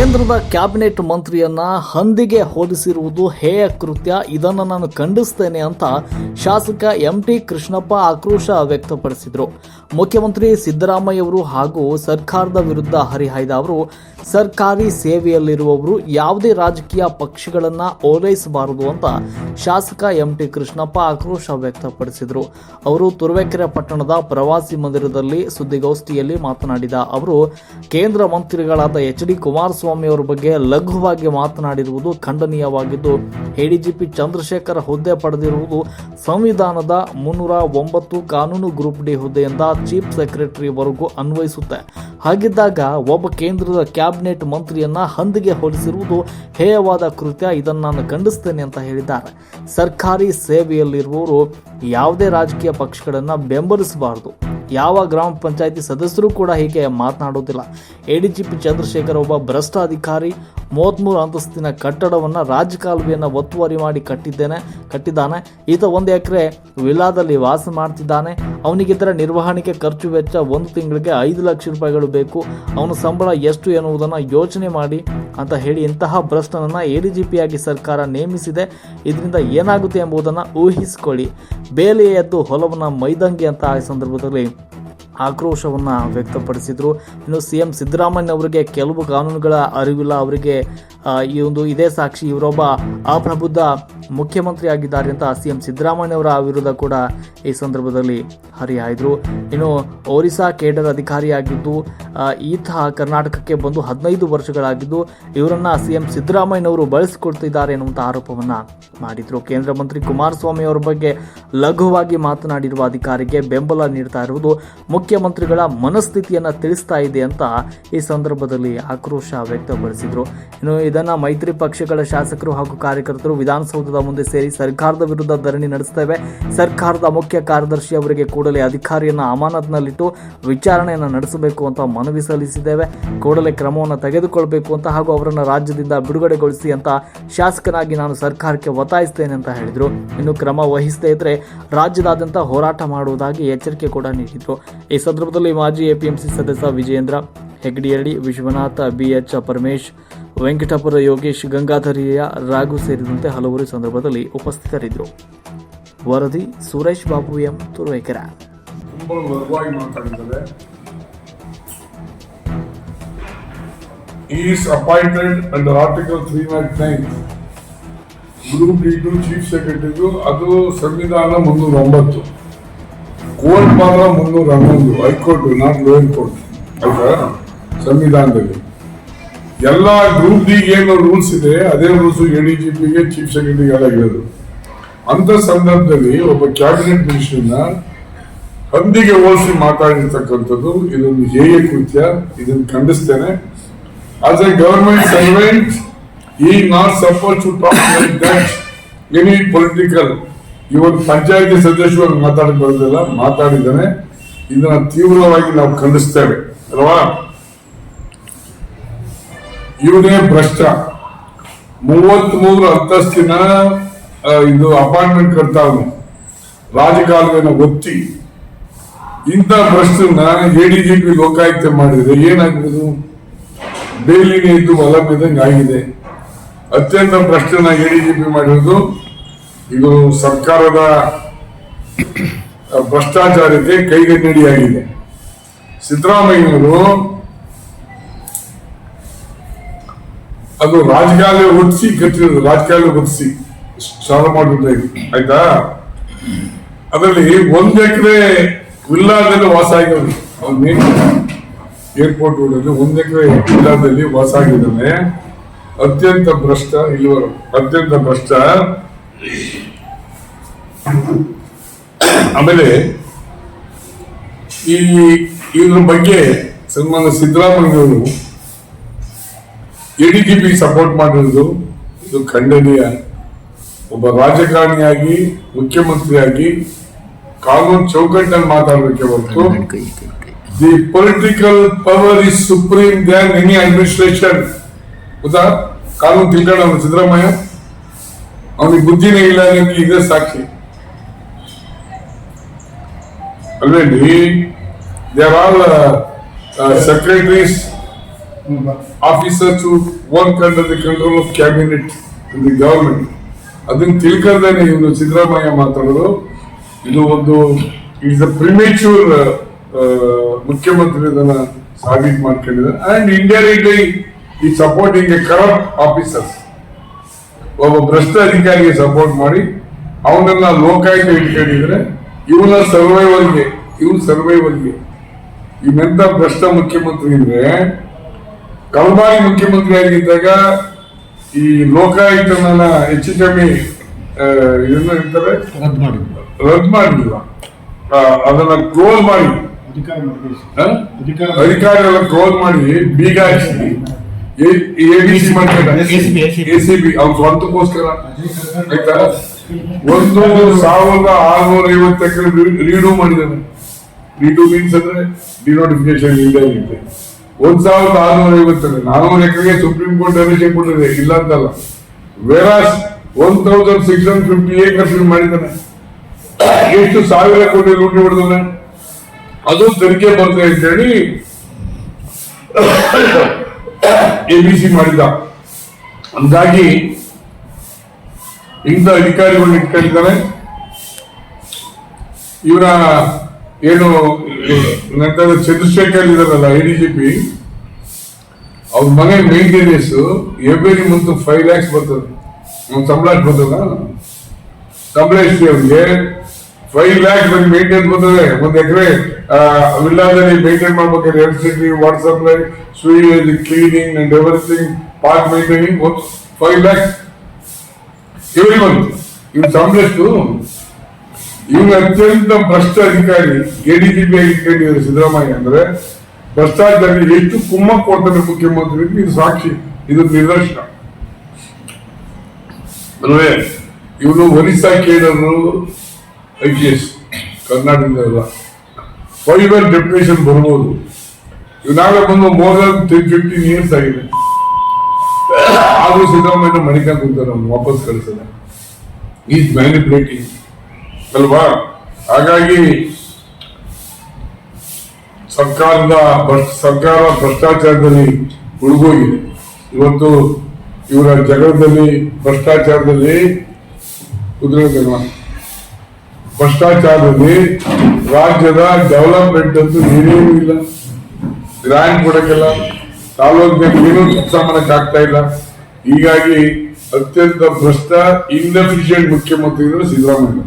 ಕೇಂದ್ರದ ಕ್ಯಾಬಿನೆಟ್ ಮಂತ್ರಿಯನ್ನ ಹಂದಿಗೆ ಹೋಲಿಸಿರುವುದು ಹೇಯ ಕೃತ್ಯ. ಇದನ್ನು ನಾನು ಖಂಡಿಸ್ತೇನೆ ಅಂತ ಶಾಸಕ ಎಂಟಿ ಕೃಷ್ಣಪ್ಪ ಆಕ್ರೋಶ ವ್ಯಕ್ತಪಡಿಸಿದರು. ಮುಖ್ಯಮಂತ್ರಿ ಸಿದ್ದರಾಮಯ್ಯ ಅವರು ಹಾಗೂ ಸರ್ಕಾರದ ವಿರುದ್ಧ ಹರಿಹಾಯ್ದ ಅವರು, ಸರ್ಕಾರಿ ಸೇವೆಯಲ್ಲಿರುವವರು ಯಾವುದೇ ರಾಜಕೀಯ ಪಕ್ಷಗಳನ್ನ ಓಲೈಸಬಾರದು ಅಂತ ಶಾಸಕ ಎಂಟಿ ಕೃಷ್ಣಪ್ಪ ಆಕ್ರೋಶ ವ್ಯಕ್ತಪಡಿಸಿದರು. ಅವರು ತುರುವೇಕೆರೆ ಪಟ್ಟಣದ ಪ್ರವಾಸಿ ಮಂದಿರದಲ್ಲಿ ಸುದ್ದಿಗೋಷ್ಠಿಯಲ್ಲಿ ಮಾತನಾಡಿದ ಅವರು, ಕೇಂದ್ರ ಮಂತ್ರಿಗಳಾದ ಎಚ್.ಡಿ. ಕುಮಾರಸ್ವಾಮಿ ಅವರ ಬಗ್ಗೆ ಲಘುವಾಗಿ ಮಾತನಾಡಿರುವುದು ಖಂಡನೀಯವಾಗಿದ್ದು, ಎಡಿಜಿಪಿ ಚಂದ್ರಶೇಖರ್ ಹುದ್ದೆ ಪಡೆದಿರುವುದು ಸಂವಿಧಾನದ 309 ಕಾನೂನು ಗ್ರೂಪ್ ಡಿ ಹುದ್ದೆಯಿಂದ ಚೀಫ್ ಸೆಕ್ರೆಟರಿ ವರೆಗೂ ಅನ್ವಯಿಸುತ್ತೆ. ಹಾಗಿದ್ದಾಗ ಒಬ್ಬ ಕೇಂದ್ರದ ಕ್ಯಾಬಿನೆಟ್ ಮಂತ್ರಿಯನ್ನ ಹಂದಿಗೆ ಹೋಲಿಸಿರುವುದು ಹೇಯವಾದ ಕೃತ್ಯ. ಇದನ್ನು ನಾನು ಖಂಡಿಸ್ತೇನೆ ಅಂತ ಹೇಳಿದ್ದಾರೆ. ಸರ್ಕಾರಿ ಸೇವೆಯಲ್ಲಿರುವವರು ಯಾವುದೇ ರಾಜಕೀಯ ಪಕ್ಷಗಳನ್ನ ಬೆಂಬಲಿಸಬಾರದು. ಯಾವ ಗ್ರಾಮ ಪಂಚಾಯಿತಿ ಸದಸ್ಯರು ಕೂಡ ಹೀಗೆ ಮಾತನಾಡುವುದಿಲ್ಲ. ಎಡಿಜಿಪಿ ಚಂದ್ರಶೇಖರ್ ಒಬ್ಬ ಭ್ರಷ್ಟ ಅಧಿಕಾರಿ. 33 ಅಂತಸ್ತಿನ ಕಟ್ಟಡವನ್ನು ರಾಜಕಾಲುವೆಯನ್ನು ಒತ್ತುವರಿ ಮಾಡಿ ಕಟ್ಟಿದ್ದಾನೆ. ಈತ 1 ಎಕರೆ ವಿಲಾದಲ್ಲಿ ವಾಸ ಮಾಡ್ತಿದ್ದಾನೆ. ಅವನಿಗಿದ್ದರ ನಿರ್ವಹಣೆಗೆ ಖರ್ಚು ವೆಚ್ಚ 1 ತಿಂಗಳಿಗೆ 5 ಲಕ್ಷ ರೂಪಾಯಿಗಳು ಬೇಕು. ಅವನ ಸಂಬಳ ಎಷ್ಟು ಎನ್ನುವುದನ್ನು ಯೋಚನೆ ಮಾಡಿ ಅಂತ ಹೇಳಿ ಇಂತಹ ಭ್ರಷ್ಟನನ್ನು ಎಡಿಜಿಪಿಯಾಗಿ ಸರ್ಕಾರ ನೇಮಿಸಿದೆ. ಇದರಿಂದ ಏನಾಗುತ್ತೆ ಎಂಬುದನ್ನು ಊಹಿಸಿಕೊಳ್ಳಿ. ಬೇಲಿ ಎದ್ದು ಹೊಲವನ್ನು ಮೈದಂಗೆ ಅಂತ ಆ ಸಂದರ್ಭದಲ್ಲಿ ಆಕ್ರೋಶವನ್ನು ವ್ಯಕ್ತಪಡಿಸಿದರು. ಇನ್ನು ಸಿಎಂ ಸಿದ್ದರಾಮಯ್ಯ ಅವರಿಗೆ ಕೆಲವು ಕಾನೂನುಗಳ ಅರಿವಿಲ್ಲ. ಅವರಿಗೆ ಇದೇ ಸಾಕ್ಷಿ. ಇವರೊಬ್ಬ ಅಪ್ರಬುದ್ಧ ಮುಖ್ಯಮಂತ್ರಿ ಆಗಿದ್ದಾರೆ ಅಂತ ಸಿಎಂ ಸಿದ್ದರಾಮಯ್ಯ ಅವರ ವಿರುದ್ಧ ಕೂಡ ಈ ಸಂದರ್ಭದಲ್ಲಿ ಹರಿಹಾಯ್ದರು. ಇನ್ನು ಒರಿಸ್ಸಾ ಕೇಡರ್ ಅಧಿಕಾರಿಯಾಗಿದ್ದು ಈತ ಕರ್ನಾಟಕಕ್ಕೆ ಬಂದು 15 ವರ್ಷಗಳಾಗಿದ್ದು ಇವರನ್ನ ಸಿಎಂ ಸಿದ್ದರಾಮಯ್ಯನವರು ಬಳಸಿಕೊಡ್ತಿದ್ದಾರೆ ಎನ್ನುವಂಥ ಆರೋಪವನ್ನು ಮಾಡಿದರು. ಕೇಂದ್ರ ಮಂತ್ರಿ ಕುಮಾರಸ್ವಾಮಿ ಅವರ ಬಗ್ಗೆ ಲಘುವಾಗಿ ಮಾತನಾಡಿರುವ ಅಧಿಕಾರಿಗೆ ಬೆಂಬಲ ನೀಡ್ತಾ ಇರುವುದು ಮುಖ್ಯಮಂತ್ರಿಗಳ ಮನಸ್ಥಿತಿಯನ್ನು ತಿಳಿಸ್ತಾ ಇದೆ ಅಂತ ಈ ಸಂದರ್ಭದಲ್ಲಿ ಆಕ್ರೋಶ ವ್ಯಕ್ತಪಡಿಸಿದರು. ಇನ್ನು ಇದನ್ನ ಮೈತ್ರಿ ಪಕ್ಷಗಳ ಶಾಸಕರು ಹಾಗೂ ಕಾರ್ಯಕರ್ತರು ವಿಧಾನಸೌಧದ ಮುಂದೆ ಸೇರಿ ಸರ್ಕಾರದ ವಿರುದ್ಧ ಧರಣಿ ನಡೆಸುತ್ತೇವೆ. ಸರ್ಕಾರದ ಮುಖ್ಯ ಕಾರ್ಯದರ್ಶಿ ಅವರಿಗೆ ಕೂಡಲೇ ಅಧಿಕಾರಿಯನ್ನು ಅಮಾನತ್ನಲ್ಲಿಟ್ಟು ವಿಚಾರಣೆಯನ್ನು ನಡೆಸಬೇಕು ಅಂತ ಮನವಿ ಸಲ್ಲಿಸಿದ್ದೇವೆ. ಕೂಡಲೇ ಕ್ರಮವನ್ನು ತೆಗೆದುಕೊಳ್ಬೇಕು ಅಂತ ಹಾಗೂ ಅವರನ್ನು ರಾಜ್ಯದಿಂದ ಬಿಡುಗಡೆಗೊಳಿಸಿ ಅಂತ ಶಾಸಕನಾಗಿ ನಾನು ಸರ್ಕಾರಕ್ಕೆ ಒತ್ತಾಯಿಸ್ತೇನೆ ಅಂತ ಹೇಳಿದರು. ಇನ್ನು ಕ್ರಮ ವಹಿಸದೇ ಇದ್ರೆ ರಾಜ್ಯದಾದ್ಯಂತ ಹೋರಾಟ ಮಾಡುವುದಾಗಿ ಎಚ್ಚರಿಕೆ ಕೂಡ ನೀಡಿದರು. ಈ ಸಂದರ್ಭದಲ್ಲಿ ಮಾಜಿ ಎಪಿಎಂಸಿ ಸದಸ್ಯ ವಿಜಯೇಂದ್ರ ಹೆಗ್ಡಿಯಡಿ, ವಿಶ್ವನಾಥ, ಬಿಎಚ್ ಪರಮೇಶ್, ವೆಂಕಟಪುರ ಯೋಗೇಶ್, ಗಂಗಾಧರಿಯ ರಾಘು ಸೇರಿದಂತೆ ಹಲವರು ಸಂದರ್ಭದಲ್ಲಿ ಉಪಸ್ಥಿತರಿದ್ದರು. ವರದಿ ಸುರೇಶ್ ಬಾಬು ಎಂ, ತುರುವೇಕೆರೆ. ತುಂಬಾ ಲಘುವಾಗಿ ಮಾತಾಡಿದ್ದಾರೆ. He is appointed under Article 309 Group D2 Chief Secretary. ಅದು ಸಂವಿಧಾನ 309, ಕೋರ್ಟ್ ಮಾತ್ರ 311, ಹೈಕೋರ್ಟ್ ನಾಟ್ ಲೋಯರ್ ಕೋರ್ಟ್ ಆಯ್ತಾ. ಸಂವಿಧಾನದಲ್ಲಿ ಎಲ್ಲ ಗ್ರೂಪ್ ಡಿ ಏನು ರೂಲ್ಸ್ ಇದೆ ಅದೇ ರೂಲ್ಸ್ ಎಡಿಜಿಪಿಗೆ ಚೀಫ್ ಸೆಕ್ರೆಟರಿ ಆಗಿರೋದು. ಅಂತ ಸಂದರ್ಭದಲ್ಲಿ ಒಬ್ಬ ಕ್ಯಾಬಿನೆಟ್ ಮಿನಿಸ್ಟರ್ನ ಹಂದಿಗೆ ಹೋಲಿಸಿ ಮಾತಾಡಿರ್ತಕ್ಕಂಥದ್ದು ಇದೊಂದು ಹೇಯ ಕೃತ್ಯ. ಇದನ್ನು ಖಂಡಿಸ್ತೇನೆ. As a government servant he is not supposed to talk like that. Any political ಇವತ್ತು ಪಂಚಾಯತಿ ಸದಸ್ಯರು ಮಾತಾಡಕ್ ಬರೋದಿಲ್ಲ, ಮಾತಾಡಿದ್ದಾನೆ. ಇದನ್ನ ತೀವ್ರವಾಗಿ ನಾವು ಖಂಡಿಸ್ತೇವೆ ಅಲ್ವಾ. ಇವನೇ ಭ್ರಷ್ಟ. 33 ಅಂತಸ್ತಿನ ಇದು ಅಪಾರ್ಟ್ಮೆಂಟ್ ಕಟ್ತಾವನು ರಾಜಕಾಲುವೆನ ಒತ್ತಿ. ಇಂಥ ಭ್ರಷ್ಟನ ಎಡಿಜಿಪಿ ಲೋಕಾಯುಕ್ತ ಮಾಡಿದ್ರೆ ಏನಾಗ್ಬೋದು? ಬೇಲಿನೇ ಇದ್ದು ಹೊಲ ಬಿದ್ದಂಗೆ ಆಗಿದೆ. ಅತ್ಯಂತ ಭ್ರಷ್ಟನ ಎಡಿಜಿಪಿ ಮಾಡಿರೋದು ಇದು ಸರ್ಕಾರದ ಭ್ರಷ್ಟಾಚಾರಕ್ಕೆ ಕೈಗನ್ನಡಿಯಾಗಿದೆ. ಸಿದ್ದರಾಮಯ್ಯನವರು ಅದು ರಾಜಕಾಲುವೆ ಒತ್ತಿಸಿ ಕಟ್ಟಿರೋದು, ರಾಜಕಾಲುವೆ ಒತ್ತಿಸಿ ಸಾಲ ಮಾಡಿದ್ರು ಆಯ್ತಾ. ಅದರಲ್ಲಿ 1 ಎಕರೆ ವಿಲ್ಲಾದಲ್ಲಿ ವಾಸ ಆಗಿರೋದು. ಅವನು ಏರ್ಪೋರ್ಟ್ ರೋಡಲ್ಲಿ 1 ಎಕರೆ ವಿಲ್ಲಾದಲ್ಲಿ ವಾಸ ಆಗಿದ್ದಾನೆ. ಅತ್ಯಂತ ಭ್ರಷ್ಟ ಇಲ್ಲಿವರು, ಅತ್ಯಂತ ಭ್ರಷ್ಟ. ಆಮೇಲೆ ಇದ್ರ ಬಗ್ಗೆ ಸನ್ಮಾನ್ಯ ಸಿದ್ದರಾಮಯ್ಯವರು ಎಡಿಜಿಪಿ ಸಪೋರ್ಟ್ ಮಾಡಿರೋದು ಇದು ಖಂಡನೀಯ. ಒಬ್ಬ ರಾಜಕಾರಣಿಯಾಗಿ ಮುಖ್ಯಮಂತ್ರಿಯಾಗಿ ಕಾನೂನು ಚೌಕಟ್ಟಲ್ಲಿ ಮಾತಾಡಬೇಕೆ ಹೊರತು the political power is supreme than any administration. ಹೌದಾ? ಕಾನೂನು ತಿಳ್ಕೊಂಡ ಸಿದ್ದರಾಮಯ್ಯ, ಅವನಿಗೆ ಬುದ್ಧಿನೇ ಇಲ್ಲ ಅನ್ನೋದಕ್ಕೆ ಇದೇ ಸಾಕ್ಷಿ ಅಲ್ವೇನ್ರಿ. They are all secretaries officers who work under the control of cabinet in the government. ಅದನ್ನ ತಿಳ್ಕೊಂಡೇನೆ ಇವನು ಸಿದ್ದರಾಮಯ್ಯ ಮಾತಾಡೋದು. ಇದು ಒಂದು ಇಟ್ಸ್ ಅ ಪ್ರಿಮೇಚೂರ್ ಮುಖ್ಯಮಂತ್ರಿ ಅದನ್ನ ಸಾಬೀತು ಮಾಡ್ಕೊಂಡಿದ್ದಾರೆ. ಅಂಡ್ ಇಂಡೈರೆಕ್ಟ್ಲಿ ಈ ಸಪೋರ್ಟಿಂಗ್ ಎ ಕರಪ್ಟ್ ಆಫೀಸರ್ಸ್, ಒಬ್ಬ ಭ್ರಷ್ಟ ಅಧಿಕಾರಿಗೆ ಸಪೋರ್ಟ್ ಮಾಡಿ ಅವನನ್ನ ಲೋಕಾಯುಕ್ತ ಇಟ್ಕೊಂಡಿದ್ರೆ ಇವನ ಸರ್ವೈವಲ್ಗೆ ಇವನೆಂತ ಭ್ರಷ್ಟ ಮುಖ್ಯಮಂತ್ರಿ ಅಂದ್ರೆ, ಕಲ್ಬಾರಿ ಮುಖ್ಯಮಂತ್ರಿ ಆಗಿದ್ದಾಗ ಈ ಲೋಕಾಯುಕ್ತನ ಹೆಚ್ಚು ಕಮ್ಮಿ ಇದನ್ನ ಇರ್ತಾರೆ ರದ್ದು ಮಾಡಿಲ್ಲ, ಅದನ್ನ ಕ್ಲೋಸ್ ಮಾಡಿ ಅಧಿಕಾರಿಗಳ ಕ್ಲೋಸ್ ಮಾಡಿ ಬೀಗ ಹಾಕಿ ABC ಮಾಡ್ತಾರೆ. ACB ಅವ್ರ ಸ್ವಂತಕ್ಕೋಸ್ಕರ ಆಯ್ತಾ 1650 ಎಕರೆ ರೀಡು ಮಾಡಿದ್ದಾನೆ. ರೀಡು ಮೀನ್ಸ್ ಅಂದ್ರೆ ಡಿನೋಟಿಫಿಕೇಶನ್ ಇರುತ್ತೆ. 1650 400 ಎಕರೆಗೆ ಸುಪ್ರೀಂ ಕೋರ್ಟ್ ಡೈರೆಕ್ಷನ್ ಕೊಟ್ಟಿದೆ, ಇಲ್ಲ ಅಂತಲ್ಲ. ವೇರಾಸ್ 1650 ಏಕರ್ಸ್ ಮಾಡಿದ್ದಾನೆ. ಎಷ್ಟು ಸಾವಿರ ಕೋಟಿ ಲೂಟಿ ಹೊಡೆದಾನೆ, ಅದು ತೆರಿಗೆ ಬರ್ತದೆ ಅಂತ ಹೇಳಿ ABC ಮಾಡಿದ. ಹಂಗಾಗಿ ಇಂಥ ಅಧಿಕಾರಿಗಳನ್ನ ಇಟ್ಕೊಂಡಿದ್ದಾರೆ. ಇವರ ಏನು ನಂತರ ಚಂದ್ರಶೇಖರ್ ಇದಾರಲ್ಲ ADGP, ಅವ್ರ ಮನೆ ಮೇಂಟೆನೆನ್ಸ್ ಎವ್ರಿ ಮಂತ್ 5 lakhs ಬರ್ತದೆ. ಸಂಬಳ ಬರ್ತದ, ಸಂಬಳ ಎಷ್ಟು ಅವ್ರಿಗೆ 5 lakhs ಮೇಂಟೆನೆನ್ಸ್ ಬರ್ತದೆ. 1 ಎಕರೆ ವಿಲ್ಲಾದಲ್ಲಿ ಮೇಂಟೈನ್ ಮಾಡ್ಬೇಕಾದ್ರೆ electricity, water supply, sewage, cleaning and everything, park maintaining 5 lakhs every month. ಇವ್ನ ಸಂಬಳ ಎಷ್ಟು? ಇವ್ನ ಅತ್ಯಂತ ಭ್ರಷ್ಟ ಅಧಿಕಾರಿ ADGP ಆಗಿದ್ದಾರೆ ಸಿದ್ದರಾಮಯ್ಯ. ಅಂದ್ರೆ ಭ್ರಷ್ಟಾಚಾರ ಎಷ್ಟು ಕುಮ್ಮಕ್ ಕೊಡ್ತಾರೆ ಮುಖ್ಯಮಂತ್ರಿ, ಇದು ಸಾಕ್ಷಿ, ಇದು ನಿದರ್ಶನ ಅಲ್ವೇ. ಇವನು ಒರಿಸ್ಸಾ ಕೇಡರು IPS ಕರ್ನಾಟಕದಲ್ಲ, 5 year ಡೆಪ್ಯುಟೇಷನ್ ಬರ್ಬೋದು. ಇವನಾಗ ಬಂದು ಮೋರ್ ದನ್ 10-15 years ಆಗಿದೆ. ಆದ್ರೂ ಸಿದ್ದರಾಮಯ್ಯ ಮಣಿಕ ಕುಂತಾರೆ, ಅವ್ನು ವಾಪಸ್ ಕಳಿಸಲ್ಲ. ಈಸ್ ಮ್ಯಾನಿಪುಲೇಟಿಂಗ್ ಅಲ್ವಾ. ಹಾಗಾಗಿ ಸರ್ಕಾರ ಭ್ರಷ್ಟಾಚಾರದಲ್ಲಿ ಮುಳುಗೋಗಿದೆ. ಇವತ್ತು ಇವರ ಜಗಳದಲ್ಲಿ ಭ್ರಷ್ಟಾಚಾರದಲ್ಲಿ ರಾಜ್ಯದ ಡೆವಲಪ್ಮೆಂಟ್ ಅಂತೂ ಏನೇನೂ ಇಲ್ಲ. ಗ್ರಾಂಟ್ ಕೊಡಕ್ಕೆಲ್ಲ, ತಾಲೂಕಿನಲ್ಲಿ ಏನೂ ಕೆಲಸ ಮಾಡಕ್ ಆಗ್ತಾ ಇಲ್ಲ. ಹೀಗಾಗಿ ಅತ್ಯಂತ ಭ್ರಷ್ಟ ಇನ್ಎಫಿಷಿಯಂಟ್ ಮುಖ್ಯಮಂತ್ರಿ ಇದ್ರು ಸಿದ್ದರಾಮಯ್ಯ.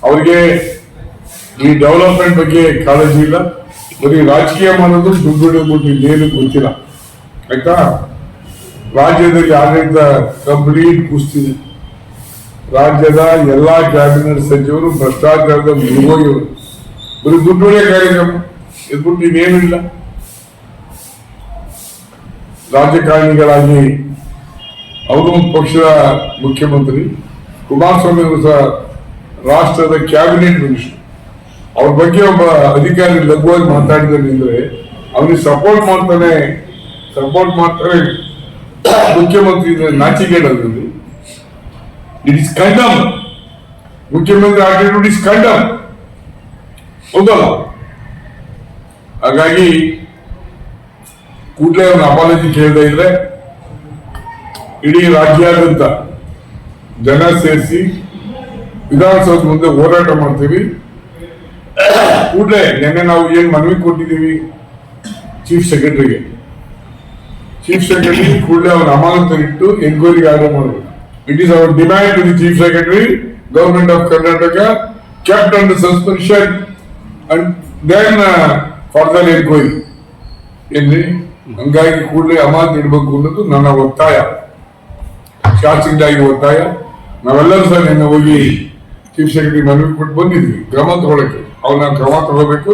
ಅವ್ರಿಗೆ ಈ ಡೆವಲಪ್ಮೆಂಟ್ ಬಗ್ಗೆ ಕಾಳಜಿ ಇಲ್ಲ, ಬರೀ ರಾಜಕೀಯ ಮಾಡೋದು, ದುಡ್ಡು ಹಿಡಿದ್ಬಿಟ್ಟು ಇನ್ನೇನು ಗೊತ್ತಿಲ್ಲ ಆಯ್ತಾ. ರಾಜ್ಯದಲ್ಲಿ ಆಡಳಿತ ಕಂಪ್ಲೀಟ್ ಕುಸ್ತಿದೆ. ರಾಜ್ಯದ ಎಲ್ಲಾ ಕ್ಯಾಬಿನೆಟ್ ಸಚಿವರು ಭ್ರಷ್ಟಾಚಾರದ ಮುಳುಗೋಗಿವರು. ಬರೀ ದುಡ್ಡು ಹೊಡೆಯ ಕಾರ್ಯಕ್ರಮ ಇದ್ಬಿಟ್ಟು ಇನ್ನೇನು ಇಲ್ಲ. ರಾಜಕಾರಣಿಗಳಾಗಿ ಅವರು ಒಂದು ಪಕ್ಷದ ಮುಖ್ಯಮಂತ್ರಿ, ಕುಮಾರಸ್ವಾಮಿ ಅವರು ಸಹ ರಾಷ್ಟ್ರದ ಕ್ಯಾಬಿನೆಟ್ ಮಿನಿಸ್ಟರ್. ಅವ್ರ ಬಗ್ಗೆ ಒಬ್ಬ ಅಧಿಕಾರಿ ಲಘುವಾಗಿ ಮಾತಾಡಿದಾನೆ ಅಂದ್ರೆ ಅವನಿಗೆ ಸಪೋರ್ಟ್ ಮಾಡ್ತಾನೆ ಮುಖ್ಯಮಂತ್ರಿ ನಾಚಿಕೆಡಲ್ಲಿ. It is condemn. ಮುಖ್ಯಮಂತ್ರಿ ಆಟಿಟ್ಯೂಡ್ ಇಸ್ ಕಂಡಮ್, ಹೌದಲ್ಲ. ಹಾಗಾಗಿ ಕೂಡಲೇ ಅವನ ಅಪಾಲಜಿ ಕೇಳದೆ ಇದ್ರೆ ಇಡೀ ರಾಜ್ಯಾದ್ಯಂತ ಜನ ಸೇರಿಸಿ ವಿಧಾನಸೌಧ ಮುಂದೆ ಹೋರಾಟ ಮಾಡ್ತೀವಿ. ಕೂಡಲೇ ನಿನ್ನೆ ನಾವು ಏನ್ ಮನವಿ ಕೊಟ್ಟಿದ್ದೀವಿ ಚೀಫ್ ಸೆಕ್ರೆಟರಿಗೆ ಕೂಡಲೇ ಅವನ ಅಮಾನತಲ್ಲಿಟ್ಟು ಎನ್ಕ್ವೈರಿಗೆ ಆರ್ಡರ್ ಮಾಡಬೇಕು. It is our demand to the chief secretary, government of Karnataka, kept under suspension and then further enquiry. ಎಲ್ಲಿ ಹಂಗಾಗಿ ಕೂಡಲೇ ಅಮಾನತು ಇಡಬೇಕು ಅನ್ನೋದು ನನ್ನ ಒತ್ತಾಯ, ಶಾಸಕರಾಗಿ ಒತ್ತಾಯ. ನಾವೆಲ್ಲರೂ ಸಹ ನಿನ್ನೆ ಹೋಗಿ ಚೀಫ್ ಸೆಕ್ರೆಟರಿ ಮನವಿ ಕೊಟ್ಟು ಬಂದಿದ್ವಿ ಕ್ರಮ ತಗೊಳಕ್ಕೆ. ಅವನ್ನ ಕ್ರಮ ತಗೋಬೇಕು.